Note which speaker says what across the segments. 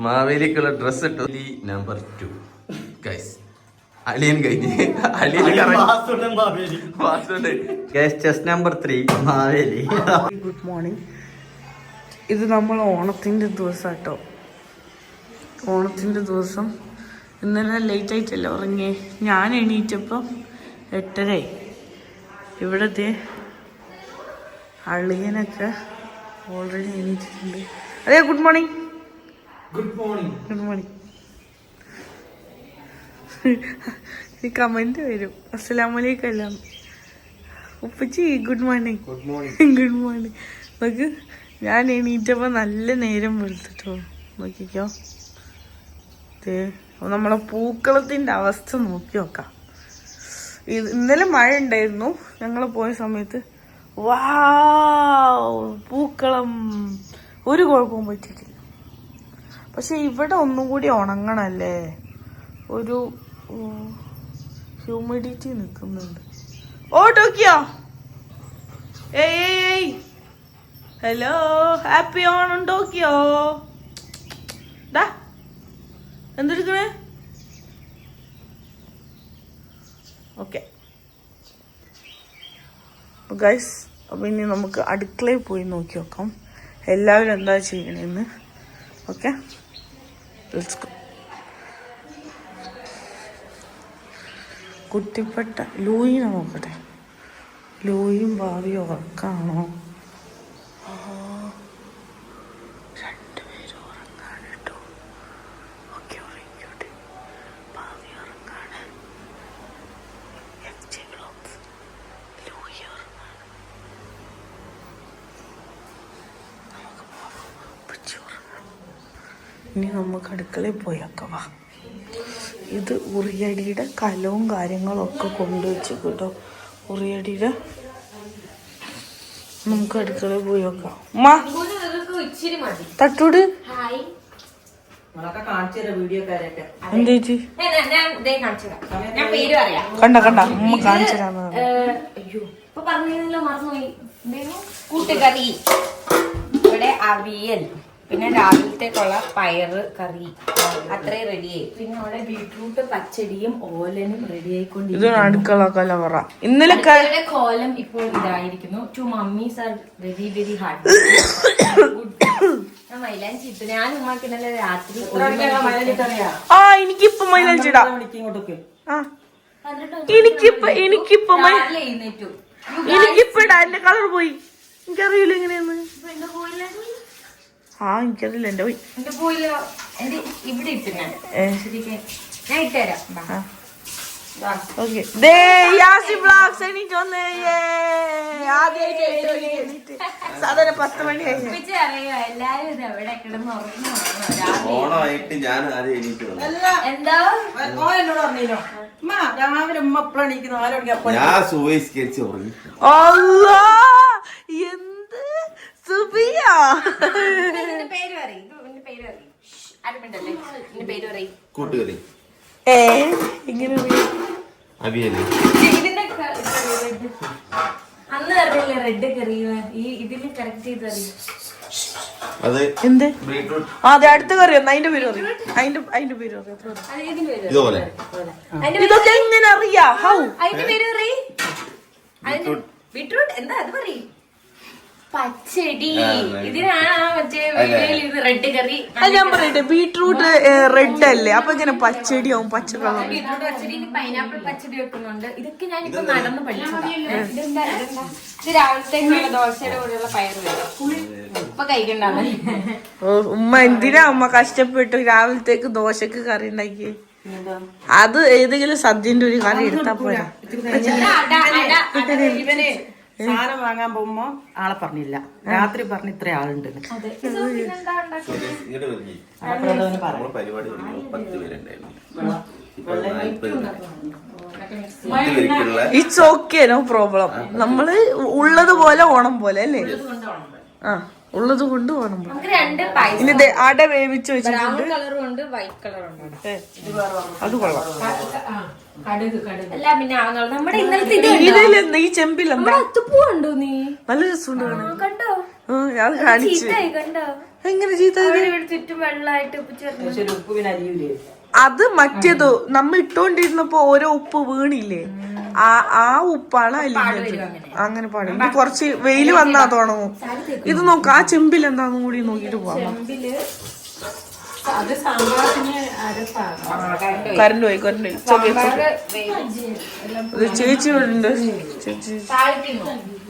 Speaker 1: മാവേലിക്കുള്ള dress ഇട്ടു. Number 2 guys. അളിയൻ കഴിഞ്ഞ് chess number 3 Maveli.
Speaker 2: Good morning. ഇത് നമ്മൾ ഓണത്തിൻ്റെ ദിവസം കേട്ടോ. ഓണത്തിൻ്റെ ദിവസം ഇന്നലെ ലേറ്റ് ആയിട്ടല്ലേ ഉറങ്ങിയേ. ഞാൻ എണീറ്റപ്പോൾ 8:30. ഇവിടത്തെ അളിയനൊക്കെ ഓൾറെഡി എണീറ്റിട്ടുണ്ട്. അതെ good morning.
Speaker 3: Good morning.
Speaker 2: Good morning. ഈ കമന്റ് വരും അസ്സലാമലൈക്കും എല്ലാം. ഉപ്പച്ചി good morning.
Speaker 3: Good morning.
Speaker 2: Good morning. നോക്ക് ഞാൻ എണീറ്റപ്പോൾ നല്ല നേരം വെളുത്തിട്ടോ. നോക്കിക്കോ നമ്മളെ പൂക്കളത്തിൻ്റെ അവസ്ഥ നോക്കി നോക്കാം. ഇന്നലെ മഴ ഉണ്ടായിരുന്നു ഞങ്ങൾ പോയ സമയത്ത്. പൂക്കളം ഒരു കുഴപ്പവും പറ്റിയിട്ടില്ല. പക്ഷെ ഇവിടെ ഒന്നും കൂടി ഉണങ്ങണല്ലേ. ഒരു ഹ്യൂമിഡിറ്റി നിൽക്കുന്നുണ്ട്. ഓ ടോക്കിയോ. ഏയ് ഹലോ, ഹാപ്പി ഓണം ടോക്കിയോ. ഡാ എന്തെടുക്കണേ? ഓക്കെ ഗൈസ്, അപ്പം ഇനി നമുക്ക് അടുക്കളയിൽ പോയി നോക്കി നോക്കാം എല്ലാവരും എന്താ ചെയ്യണമെന്ന്. Okay let's go. കുട്ടിപ്പെട്ട ലൂയിനെ നോക്കട്ടെ. ലൂയും ഭാവിയും ഉറക്കാണോ? രണ്ടുപേരും ഉറങ്ങാണ് കേട്ടോ. ഓക്കെ ഉറങ്ങിക്കോട്ടെ. ഭാവി ഉറങ്ങാണ്. ലൂയി ഉറങ്ങാണ്. നമുക്ക് പോവാം. ഉപ്പച്ചി ഉറങ്ങണം. ഇനി നമുക്ക് അടുക്കളയിൽ പോയേക്കാം. വാ. ഇത് ഉറിയടിയുടെ കലവും കാര്യങ്ങളും ഒക്കെ കൊണ്ടുവച്ചു കേട്ടോ. ഉറിയടിയുടെ നമുക്ക് അടുക്കളയിൽ പോയി നോക്കാം. തട്ടൂട് എന്താ ചേച്ചി? കണ്ട ഉമ്മ കാണിച്ചു തരാന്ന്.
Speaker 4: കൂട്ടുകറി, ഇവിടെ അവിയൽ, പിന്നെ രാവിലത്തേക്കുള്ള പയറ് കറി അത്രേ റെഡിയായി. പിന്നെ അവിടെ ബീട്രൂട്ട് പച്ചടിയും ഓലനും റെഡി ആയിക്കൊണ്ടിരിക്കുന്നു.
Speaker 2: ഇത് അടുക്കള കലവറ. ഇന്നലെ
Speaker 4: കോലം ഇപ്പോൾ ഇതായിരിക്കുന്നു. 2 mummies are very very hard. മൈലാഞ്ചി ഇട്ടു. ഞാൻ ഉമ്മാക്ക് ഇന്നലെ രാത്രി
Speaker 2: എനിക്കിപ്പൊ മൈലാഞ്ചിടാം. എനിക്കിപ്പൊ ഇടാ. എന്റെ കളർ പോയി. എനിക്കറിയില്ല എങ്ങനെയാന്ന്. എനിക്കറിയില്ല. എന്റെ പോയി.
Speaker 4: എന്റെ ഇവിടെ ഇട്ടു. ഞാൻ ഇട്ടുതരാം.
Speaker 2: സാധാരണ 10 മണി കഴിഞ്ഞു.
Speaker 4: എല്ലാരും ഇത് എവിടെ കിടന്ന്
Speaker 1: ഓണമായിട്ട് ഞാൻ
Speaker 4: എന്താ
Speaker 3: എന്നോട് പറഞ്ഞോ രാവിലെ ഉമ്മ എപ്പോഴാണ് എണീക്കുന്നത്? 4 മണിക്ക്.
Speaker 1: ഞാൻ സുഖിച്ച് ഉറങ്ങി.
Speaker 2: എന്ത് സുബിയാ?
Speaker 4: പേര് പറയും. പേര് പറയും. പേര് പറയും.
Speaker 1: കൂട്ടുകറി,
Speaker 2: ഇങ്ങനെ
Speaker 1: അവിയല്.
Speaker 4: ഇതിന്റെ അന്ന് അറിയില്ലേ റെഡ് കറി? ഇതില് കറക്റ്റ് ചെയ്ത് അറിയും.
Speaker 1: അത്
Speaker 2: എന്ത്?
Speaker 1: ബീട്രൂട്ട്.
Speaker 2: അതെ, അടുത്ത കറി ഒന്ന്. അതിന്റെ പേര് പറയും. അതിന്റെ പേര് പറയും.
Speaker 1: ഇതുപോലെ
Speaker 2: ഇതൊക്കെ എങ്ങനെ അറിയാ?
Speaker 4: അതിന്റെ പേര് പറയും. ബീട്രൂട്ട് എന്താ അത് പറയും? പച്ചടി. ഇതിനാണ് മറ്റേ ഇത് റെഡ് കറി.
Speaker 2: ഞാൻ പറയട്ടെ, ബീട്രൂട്ട് റെഡ് അല്ലേ, അപ്പൊ ഇങ്ങനെ പച്ചടിയാവും. പച്ച കളർ.
Speaker 4: ബീട്രൂട്ട് പച്ചടി, പൈനാപ്പിൾ പച്ചടി വെക്കുന്നുണ്ട്. ഇതൊക്കെ ഞാനിപ്പോ നടന്ന് പഠിച്ചതാ. ഇത് രാവിലത്തേക്കുള്ള ദോശയുടെ കൂടെയുള്ള പയറ് വരും. ഇപ്പൊ കഴിക്കണ്ടാണ്.
Speaker 2: ഉമ്മ എന്തിനാ ഉമ്മ കഷ്ടപ്പെട്ടു രാവിലത്തേക്ക് ദോശക്ക് കറി ഉണ്ടാക്കി? അത് ഏതെങ്കിലും സദ്യന്റെ ഒരു കറി എടുത്താ പോരാ.
Speaker 3: സാധനം വാങ്ങാൻ പോകുമ്പോ ആളെ പറഞ്ഞില്ല. രാത്രി പറഞ്ഞ ഇത്ര ആളുണ്ട്.
Speaker 1: പരിപാടി 10 പേരുണ്ടായിരുന്നു.
Speaker 2: It's okay, no problem. നമ്മള് ഉള്ളതുപോലെ ഓണം പോലെ അല്ലേ? ഉള്ളത് കൊണ്ട് ഓണം പോലെ. ഇനി അട വേവിച്ച് വെച്ചിട്ടുണ്ട്. അത് കൊള്ളാം. ഈ ചെമ്പിലെന്താ
Speaker 4: അത്തുപ്പൂണ്ടോ? നീ
Speaker 2: നല്ല രസമുണ്ട്.
Speaker 4: കണ്ടോ?
Speaker 2: ഞാൻ കാണിച്ചു. എങ്ങനെ ചീത്ത
Speaker 4: ഇവിടെ ചുറ്റും വെള്ളമായിട്ട് ഉപ്പ് ചേർന്ന്
Speaker 3: പക്ഷെ ഒരു ഉപ്പ് പിന്നെ അരിയില്ലേ.
Speaker 2: അത് മറ്റേതോ നമ്മ ഇട്ടോണ്ടിരുന്നപ്പോ ഓരോ ഉപ്പ് വീണില്ലേ, ആ ഉപ്പാണ് അലിഞ്ഞത്. അങ്ങനെ പാടില്ല. ഇത് കുറച്ച് വെയില് വന്നാ തുടങ്ങും. ഇത് നോക്ക, ആ ചെമ്പിൽ എന്താന്ന് കൂടി നോക്കിട്ട് പോവാം.
Speaker 3: അത് സാമ്പാറിന് അരപ്പാണ്.
Speaker 2: കറണ്ട് പോയി. ചേച്ചി ഇവിടെ ഉണ്ട്. ചേച്ചി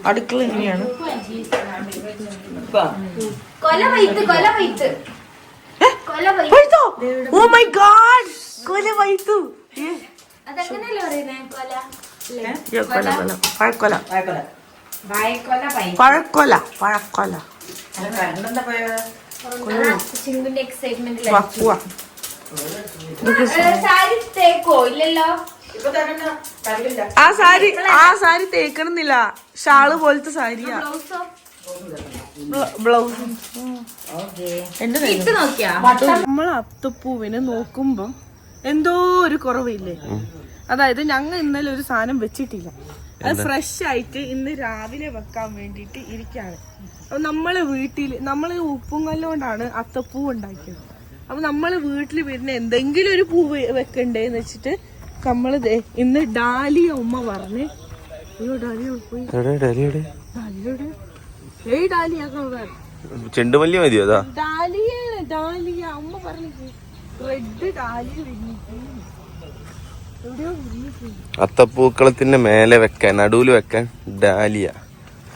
Speaker 2: അടുക്കള ഇങ്ങനെയാണ്. ഓ മൈ ഗോഡ്, കൊല വൈത്തു. പഴക്കൊല. ആ സാരി തേക്കണമെന്നില്ല, ഷാള് പോലത്തെ സാരിയാ. ബ്ലൗസ് നമ്മൾ അത്തപ്പൂവിന് നോക്കുമ്പോ എന്തോ ഒരു കുറവില്ലേ. അതായത് ഞങ്ങൾ ഇന്നലെ ഒരു സാധനം വെച്ചിട്ടില്ല, അത് ഫ്രഷ് ആയിട്ട് ഇന്ന് രാവിലെ വെക്കാൻ വേണ്ടിട്ട് ഇരിക്കാണ്. അപ്പൊ നമ്മള് വീട്ടില് നമ്മള് ഉപ്പും കല്ലുകൊണ്ടാണ് അത്തപ്പൂ ഉണ്ടാക്കിയത്. അപ്പൊ നമ്മള് വീട്ടില് വരുന്ന എന്തെങ്കിലും ഒരു പൂവ് വെക്കണ്ടേന്ന് വെച്ചിട്ട് നമ്മള് ഇന്ന് ഡാലിയ ഉമ്മ പറഞ്ഞ്, അയ്യോ ഡാലിയ പോയി,
Speaker 1: ചെണ്ടുമല്ലി മതിയോ?
Speaker 2: ഡാലിയ അമ്മ പറഞ്ഞു റെഡ് ഡാലിയ.
Speaker 1: അത്തപ്പൂക്കളത്തിന്റെ മേലെ വെക്കാൻ, നടുവില് വെക്കാൻ ഡാലിയ.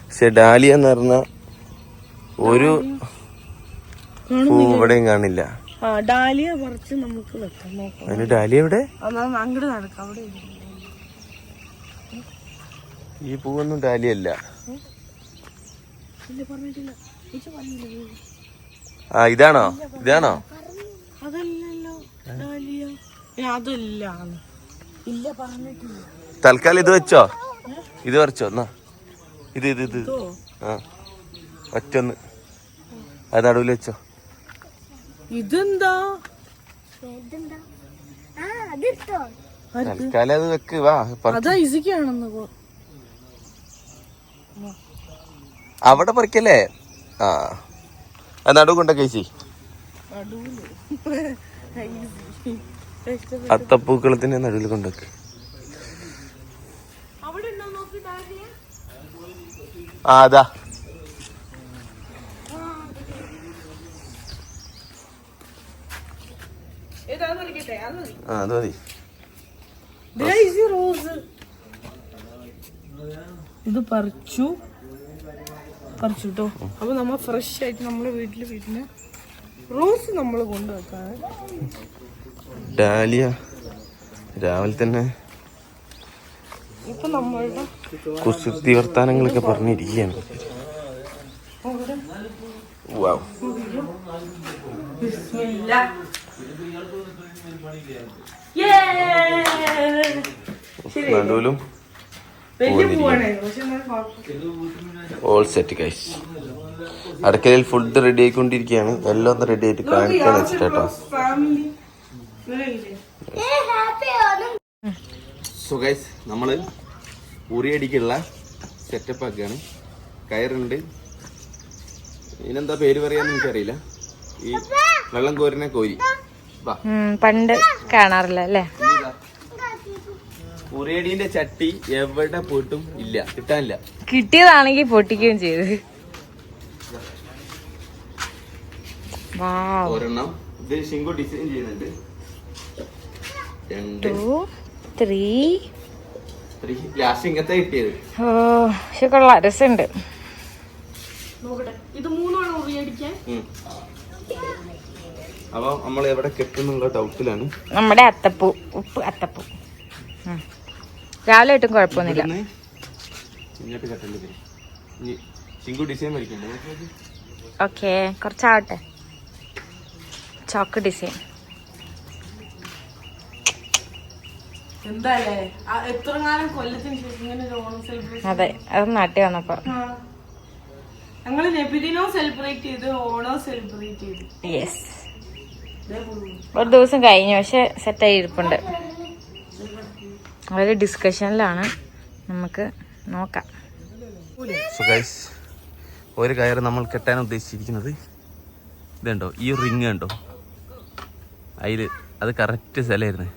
Speaker 1: പക്ഷെ ഡാലിയ എന്ന് പറഞ്ഞ ഒരു പൂ ഇവിടെയും കാണില്ല.
Speaker 2: ഡാലിയ പറിച്ച് നമുക്ക് വെക്കാം.
Speaker 1: അതിന് ഡാലിയ എവിടെ?
Speaker 2: അങ്ങോട്ട് നടക്കാം. അവിടെ
Speaker 1: ഈ പൂവൊന്നും ഡാലിയ അല്ല. ആ ഇതാണോ?
Speaker 2: അതല്ലല്ലോ ഡാലിയ. അതല്ല, ഇല്ല പറഞ്ഞിട്ടില്ല.
Speaker 1: തൽക്കാലം ഇത് വെച്ചോ, ഇത് പറിച്ചോ. എന്നാ ഇത് ആ ഒറ്റൊന്ന് അത് നടുവിൽ വെച്ചോ.
Speaker 2: ഇതെന്താ?
Speaker 1: തൽക്കാലം അത് വെക്ക്. വാ,
Speaker 2: അതാ ഈസിക്കാണെന്ന്.
Speaker 1: അവിടെ പറിക്കല്ലേ. ആ നടുവ് കൊണ്ട കഴിച്ചി. അത്തപ്പൂക്കളത്തിന്റെ നടുവിൽ കൊണ്ടുവെക്ക്. ആ അതാ അത് മതി.
Speaker 2: ഇത് പറിച്ചു കേട്ടോ. അപ്പൊ നമ്മ ഫ്രഷ് ആയിട്ട് നമ്മളെ വീട്ടില് വീട്ടില് റോസ് നമ്മള് കൊണ്ടുവെക്കാണ്.
Speaker 1: ഡാലിയ രാവിലെ തന്നെ
Speaker 2: ഇപ്പൊ നമ്മളുടെ
Speaker 1: കുസൃതി വർത്താനങ്ങളൊക്കെ പറഞ്ഞിരിക്കുകയാണ്. നടുവിലും ഓൾ സെറ്റ് ഗൈസ്. അടുക്കളയിൽ ഫുഡ് റെഡി ആയിക്കൊണ്ടിരിക്കുകയാണ്. എല്ലാം ഒന്ന് റെഡി ആയിട്ട് കാണിക്കാൻ വെച്ചിട്ടോ. സോ ഗൈസ്, നമ്മള് ഉറിയടിക്കുള്ള സെറ്റപ്പ് ആക്കുകയാണ്. കയറുണ്ട്, ഇതിനെന്താ പേര് പറയാന്ന് എനിക്കറിയില്ല. ഈ വെള്ളം കോരിനെ കോരി
Speaker 4: പണ്ട് കാണാറില്ല അല്ലേ.
Speaker 1: ഉറിയടീന്റെ ചട്ടി എവിടെ പോയിട്ടും ഇല്ല, കിട്ടാനില്ല.
Speaker 4: കിട്ടിയതാണെങ്കിൽ പൊട്ടിക്കുകയും ചെയ്ത്.
Speaker 1: ഒരെണ്ണം ഇത് ഷിങ്കു ഡിസൈൻ ചെയ്യുന്നുണ്ട്.
Speaker 4: 2 3
Speaker 1: ലാസ്റ്റ് ഇങ്ങനത്തെ കിട്ടിയത്.
Speaker 4: പക്ഷെ കൊള്ളാം, രസമുണ്ട്.
Speaker 2: ഇത് 3 ഉറിയടിക്കാൻ.
Speaker 1: അപ്പൊ നമ്മൾ എവിടെ കെട്ടുന്നുള്ള ഡൗട്ടിലാണ്.
Speaker 4: നമ്മുടെ അത്തപ്പൂ, ഉപ്പ് അത്തപ്പൂ രാവിലെ ആയിട്ടും കുഴപ്പമൊന്നുമില്ല.
Speaker 1: ഇങ്ങോട്ട് കെട്ടേണ്ടി വരും. Shinku design വരയ്ക്കണ്ടേ?
Speaker 4: Okay, കുറച്ചാവട്ടെ. Chalk design
Speaker 2: എന്തായാലേ എത്ര കാലം കൊല്ലത്തിന് ശേഷം ഇങ്ങനെ ഒരു ഓണം സെലിബ്രേഷൻ.
Speaker 4: അതെ, അത് നാട്ടിൽ വന്നപ്പോ
Speaker 2: ഞങ്ങള് നബിദിനോ സെലിബ്രേറ്റ് ചെയ്ത്, ഓണോ സെലിബ്രേറ്റ് ചെയ്തു.
Speaker 4: യെസ്, ഒരു ദിവസം കഴിഞ്ഞു, പക്ഷെ സെറ്റായി ഇരിപ്പുണ്ട്. അവര് ഡിസ്കഷനിലാണ്, നമുക്ക് നോക്കാം.
Speaker 1: ഒരു കയറ് നമ്മൾ കെട്ടാൻ ഉദ്ദേശിച്ചിരിക്കുന്നത് ഇതുണ്ടോ ഈ റിങ് കണ്ടോ അതിൽ അത് കറക്റ്റ് സ്ഥലമായിരുന്നു.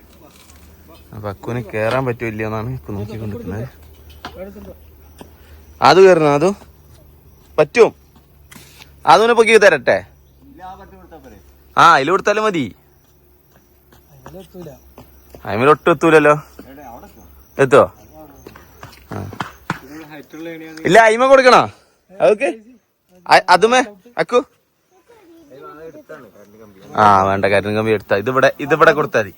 Speaker 1: അപ്പം അക്കുവിന് കയറാൻ പറ്റൂല്ല എന്നാണ് ഇപ്പം നോക്കിക്കൊണ്ടിരിക്കുന്നത്. അത് കയറുന്ന അതും പറ്റും. അതൊന്ന് പൊക്കി തരട്ടെ. ആ അതിൽ കൊടുത്താലും മതി. അതിമൊട്ടും എത്തൂലല്ലോ. എത്തോ? ഇല്ല അയിമ കൊടുക്കണോ? അതൊക്കെ അതുമേ അക്കു ആ വേണ്ട കരണ്ട് കമ്പി എടുത്താ ഇതിവിടെ കൊടുത്താ മതി.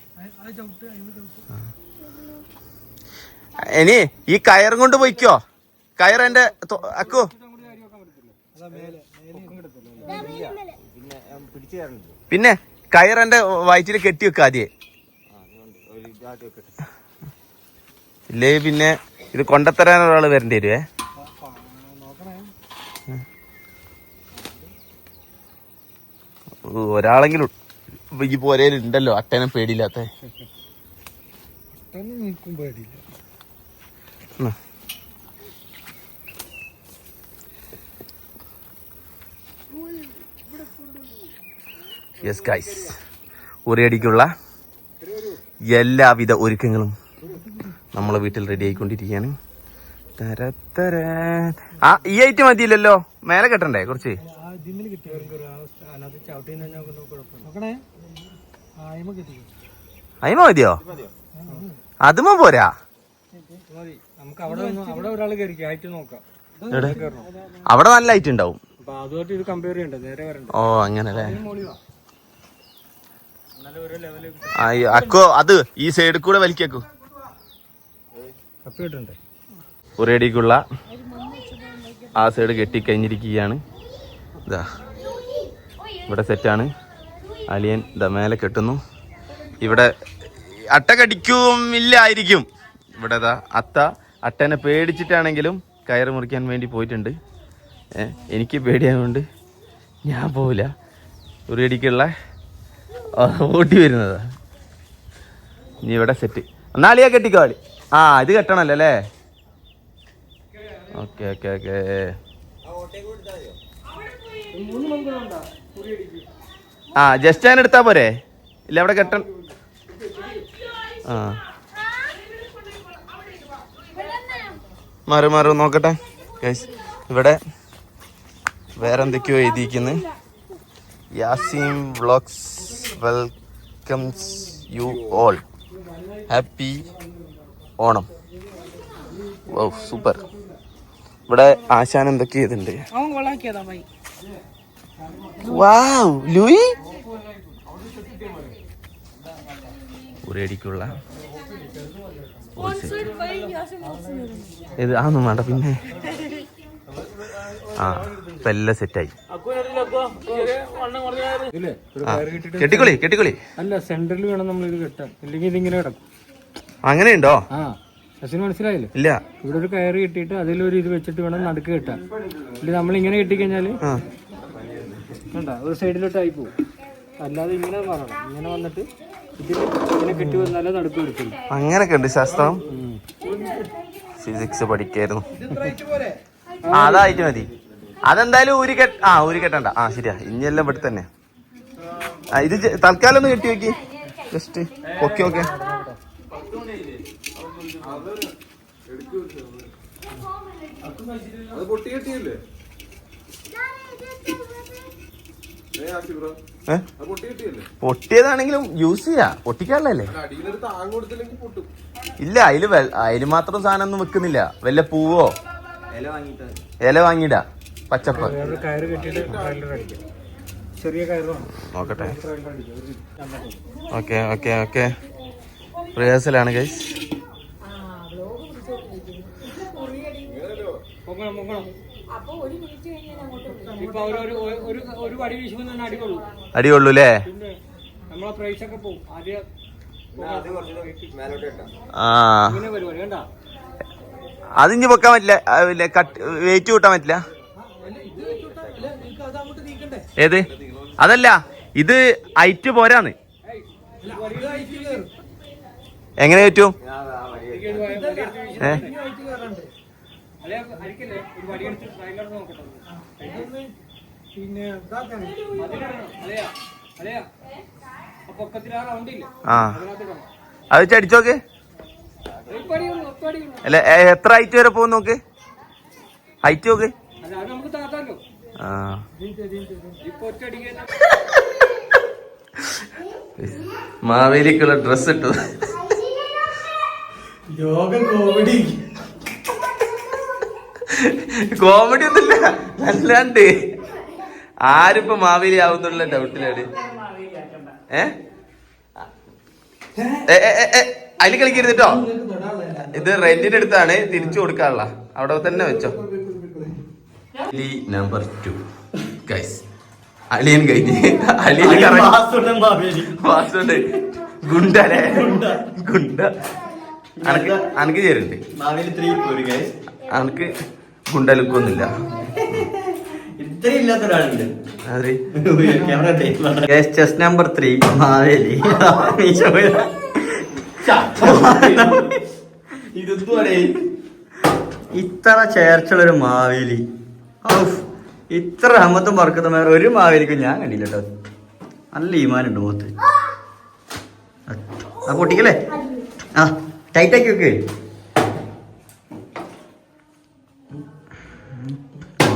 Speaker 1: ഇനി ഈ കയറും കൊണ്ട് പോയിക്കോ. കയറെന്റെ അക്കു പിന്നെ കയറെന്റെ വയറ്റിൽ കെട്ടി വെക്ക ആദ്യേ. ഇല്ലേ പിന്നെ ഇത് കൊണ്ടത്തരാൻ ഒരാള് വരേണ്ടി വരുവേ. ഒരാളെങ്കിലും ഈ പോരയിലുണ്ടല്ലോ അട്ടനും പേടിയില്ലാത്ത. യെസ് ഗൈസ്, ഉറിയടിക്കുള്ള എല്ലാവിധ ഒരുക്കങ്ങളും നമ്മളെ വീട്ടിൽ റെഡി ആയിക്കൊണ്ടിരിക്കുകയാണ്. ആ ഈ ഐറ്റം മതിയില്ലല്ലോ, മേലെ കെട്ടണ്ടേ കുറച്ച്? അയിമ മതിയോ? അതുമ പോരാ. അവിടെ നല്ല ഐറ്റം ഉണ്ടാവും. ഓ അങ്ങനല്ലേ. അക്കോ അത് ഈ സൈഡിൽ കൂടെ വലിക്കൂ. ഉറിയടിക്കുള്ള ആ സൈഡ് കെട്ടിക്കഴിഞ്ഞിരിക്കുകയാണ്. ഇതാ ഇവിടെ സെറ്റാണ്. അലിയൻ ഇതാ മേലെ കെട്ടുന്നു. ഇവിടെ അട്ട കടിക്കും ഇല്ലായിരിക്കും. ഇവിടെ ഇതാ അട്ടനെ പേടിച്ചിട്ടാണെങ്കിലും കയറ് മുറിക്കാൻ വേണ്ടി പോയിട്ടുണ്ട്. എനിക്ക് പേടിയായതുകൊണ്ട് ഞാൻ പോവില്ല. ഉറിയടിക്കുള്ള ഓടി വരുന്നതാ. ഇനി ഇവിടെ സെറ്റ്. എന്നാളിയാ കെട്ടിക്കോ ആളി. ആ ഇത് കെട്ടണല്ലോ അല്ലേ? Okay okay okay. ആ ജസ്റ്റ് ഞാൻ എടുത്താ പോരെ? ഇല്ല അവിടെ കെട്ട. ആ മാറി നോക്കട്ടെ. ഇവിടെ വേറെ എന്തൊക്കെയോ എഴുതിയിരിക്കുന്നു. Yaseem vlogs welcomes you all, happy Onam. Oh super. ഇവിടെ ആശാൻ എന്തൊക്കെ ചെയ്തിട്ടുണ്ട്. വാവ് ലൂയി ഉറിയടിക്കുള്ള ഇത് ആന്നും വേണ്ട. പിന്നെ ആ ഇപ്പൊ എല്ലാം സെറ്റായി. കെട്ടിക്കൊളി.
Speaker 5: അല്ല സെന്ററിൽ വേണം നമ്മൾ ഇത് കെട്ടാൻ, ഇല്ലെങ്കിൽ ഇതിങ്ങനെ കിടക്കും.
Speaker 1: അങ്ങനെയുണ്ടോ?
Speaker 5: മനസ്സിലായില്ലേ?
Speaker 1: ഇല്ല.
Speaker 5: ഇവിടെ ഒരു കയറ് കെട്ടിയിട്ട് അതിലൊരു ഇത് വെച്ചിട്ട് വേണം നടുക്ക് കെട്ടാൻ. ഇല്ല നമ്മൾ ഇങ്ങനെ കെട്ടിക്കഴിഞ്ഞാല് ഒരു സൈഡിലോട്ടായി പോകും. അല്ലാതെ ഇങ്ങനെ പറയണം. ഇങ്ങനെ വന്നിട്ട് ഇതിൽ ഇങ്ങനെ കെട്ടി വന്നാലേ നടുക്ക് എടുക്കുള്ളൂ.
Speaker 1: അങ്ങനൊക്കെ ഉണ്ട് ശാസ്ത്രം. ഫിസിക്സ് പഠിക്കായിരുന്നു. അതായിട്ട് മതി. അതെന്തായാലും ഊരി കെട്ടണ്ട. ആ ശരിയാ, ഇനിയെല്ലാം ഇവിടെ തന്നെ. ഇത് തൽക്കാലം ഒന്ന് കെട്ടി വെക്കി. Just okay. പൊട്ടിയതാണെങ്കിലും യൂസ് ചെയ്യാ, പൊട്ടിക്കാനുള്ളല്ലേ? ഇല്ല അതില് മാത്രം സാധനം ഒന്നും വെക്കുന്നില്ല. വല്ല പൂവോ ഇല വാങ്ങിയിടാ. പച്ചപ്പ് നോക്കട്ടെ. Okay റിഹേഴ്സലാണ് guys. അടികൊള്ളൂ അല്ലേ? ആ അതിഞ്ഞ് പൊക്കാൻ പറ്റില്ല. വെയിറ്റ് കൂട്ടാൻ പറ്റില്ല. ഏത്? അതല്ല, ഇത് ഹൈറ്റ് പോരാന്ന്. എങ്ങനെ പറ്റും?
Speaker 5: പിന്നെ അതെയാ പൊക്കത്തിൽ ആ റൗണ്ട് ഇല്ല
Speaker 1: ആ അത് ചടിച്ചോക്ക്. അല്ല എത്ര ഹൈറ്റ് വരെ പോകും നോക്ക്, ഹൈറ്റ് നോക്ക്.
Speaker 5: അത് നമുക്ക് താത്താലോ.
Speaker 1: ആ
Speaker 5: ഇപ്പൊ ഒറ്റയടിക്ക്
Speaker 1: മാവേലിക്കുള്ള ഡ്രസ് ഇട്ടു. കോമഡി ഒന്നുമില്ല, അല്ലാണ്ട് ആരിപ്പോ മാവേലി ആവുന്നുള്ള ഡൗട്ടിലാണ്. അതിൽ കളിക്കരുത് കേട്ടോ, ഇത് റെന്റിന് എടുത്താണ്, തിരിച്ചു കൊടുക്കാനുള്ള. അവിടെ തന്നെ വെച്ചോ. നമ്പർ 2 ഗൈസ്, അളിയൻ കഴിഞ്ഞ്. അളിയൻ പാസ്വേഡ് ഗുണ്ടല്ലേ, ഗുണ്ട. അനക്ക് ചേരുന്നുണ്ട്, അനക്ക് ഗുണ്ട ലുക്കൊന്നുമില്ല.
Speaker 6: Chest number 3 Maveli. ഇത്ര ചേർച്ചുള്ളൊരു മാവേലി, ഇത്ര അഹമ്മത്തും പറക്കുന്ന വേറെ ഒരു മാവേലിക്കും ഞാൻ കണ്ടില്ല കേട്ടോ. നല്ല ഈമാനുണ്ട് മുഖത്ത്. ആ പൊട്ടിക്കല്ലേ, ആ ടൈറ്റാക്കി വെക്ക്.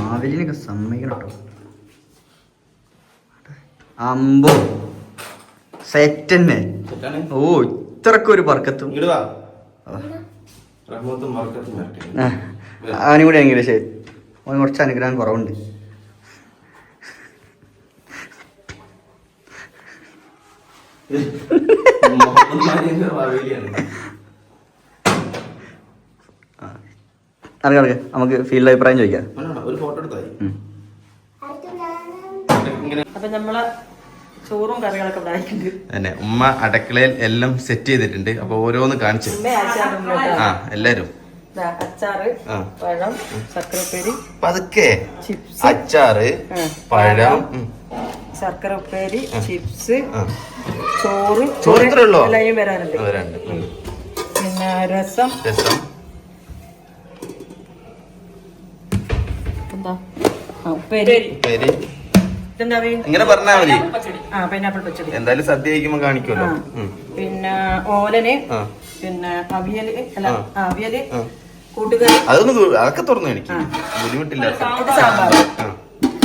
Speaker 6: മാവേലിനൊക്കെ സമ്മതിക്കണം കേട്ടോ. അമ്പോ സെറ്റ് തന്നെ. ഓ ഇത്രക്കൊരു ഒരു പറക്കത്തും അവനും കൂടി ആണെങ്കിലും ശരി, അവന് കുറച്ച് അനുഗ്രഹം കുറവുണ്ട്. നടക്ക് നമുക്ക് ഫീൽഡ് അഭിപ്രായം ചോദിക്കാം.
Speaker 3: അപ്പൊ നമ്മളെ ചോറും കറികളൊക്കെ ഉണ്ടായിട്ടുണ്ട്.
Speaker 1: തന്നെ ഉമ്മ അടുക്കളയിൽ എല്ലാം സെറ്റ് ചെയ്തിട്ടുണ്ട്. അപ്പൊ ഓരോന്ന് കാണിച്ചു എല്ലാരും.
Speaker 3: അച്ചാറ്, പഴം, ശർക്കരപ്പേരി,
Speaker 1: പതുക്കെ.
Speaker 3: ചിപ്സ്,
Speaker 1: അച്ചാറ്, പഴം,
Speaker 3: ശർക്കര ഉപ്പേരി, ചിപ്സ്, ചോറ്.
Speaker 1: ചോറ് ഉള്ളോ?
Speaker 3: എല്ലാം വരാനുണ്ട്. പിന്നെ രസം, എന്താ ഉപ്പേരി.
Speaker 1: ഇങ്ങനെ പറഞ്ഞാ മതി.
Speaker 3: പൈനാപ്പിൾ പച്ചടി
Speaker 1: എന്തായാലും സദ്യ കഴിക്കുമ്പോ കാണിക്കുമല്ലോ.
Speaker 3: പിന്നെ ഓലന്, പിന്നെ അവിയല്, അല്ല അവിയല്, കൂട്ടുകറി.
Speaker 1: അതൊക്കെ തുറന്നു എനിക്ക് ബുദ്ധിമുട്ടില്ല.
Speaker 3: ഇത് സാമ്പാർ,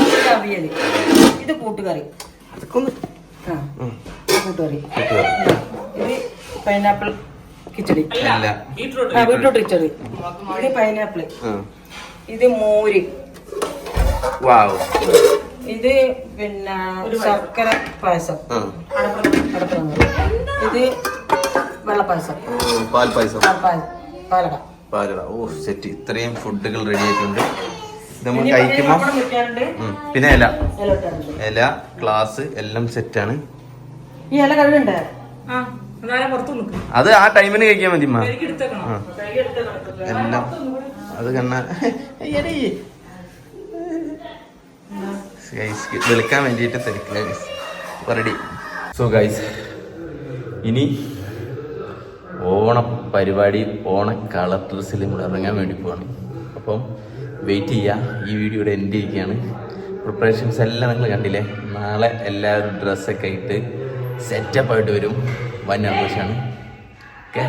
Speaker 3: ഇത് അവിയല്, ഇത് കൂട്ടുകറി.
Speaker 1: അതൊക്കെ ഒന്ന്
Speaker 3: കൂട്ടുകറി. ഇത് പൈനാപ്പിൾ കിച്ചടി,
Speaker 1: ബീട്രൂട്ട്
Speaker 3: കിച്ചടി. ഇത് പൈനാപ്പിൾ. ഇത് മോര്.
Speaker 1: വാവ്.
Speaker 3: ഇത് പിന്നെ ശർക്കര പായസം, ഇത് വെള്ളപ്പായസം,
Speaker 1: പാൽപ്പായസം,
Speaker 3: പാലട.
Speaker 1: ഓ സെറ്റ്. ഇത്രയും ഫുഡുകൾ റെഡി ആയിട്ടുണ്ട്. നമ്മൾ കഴിക്കുമ്പോ പിന്നെ ഇല ഗ്ലാസ് എല്ലാം സെറ്റാണ്.
Speaker 3: ഈ ഇല കഴുകണ്ടേ?
Speaker 1: അത് ആ ടൈമിന് കഴിക്കാൻ മതി. എല്ലാം അത് കണ്ണ വിളിക്കാൻ വേണ്ടിയിട്ട് തിരക്കില്ല. റെഡി. സോ ഗൈസ്, ഇനി ഓണ പരിപാടി, ഓണ കളർ ഡ്രസ്സിൽ നമ്മൾ ഇറങ്ങാൻ വേണ്ടി പോവാണ്. അപ്പം വെയിറ്റ് ചെയ്യുക. ഈ വീഡിയോയുടെ എൻഡ് ചെയ്യുകയാണ്. പ്രിപ്പറേഷൻസ് എല്ലാം നിങ്ങൾ കണ്ടില്ലേ. നാളെ എല്ലാവരും ഡ്രസ്സൊക്കെ ഇട്ട് സെറ്റപ്പായിട്ട് വരും. വൻ ആഘോഷമാണ്. ഓക്കെ.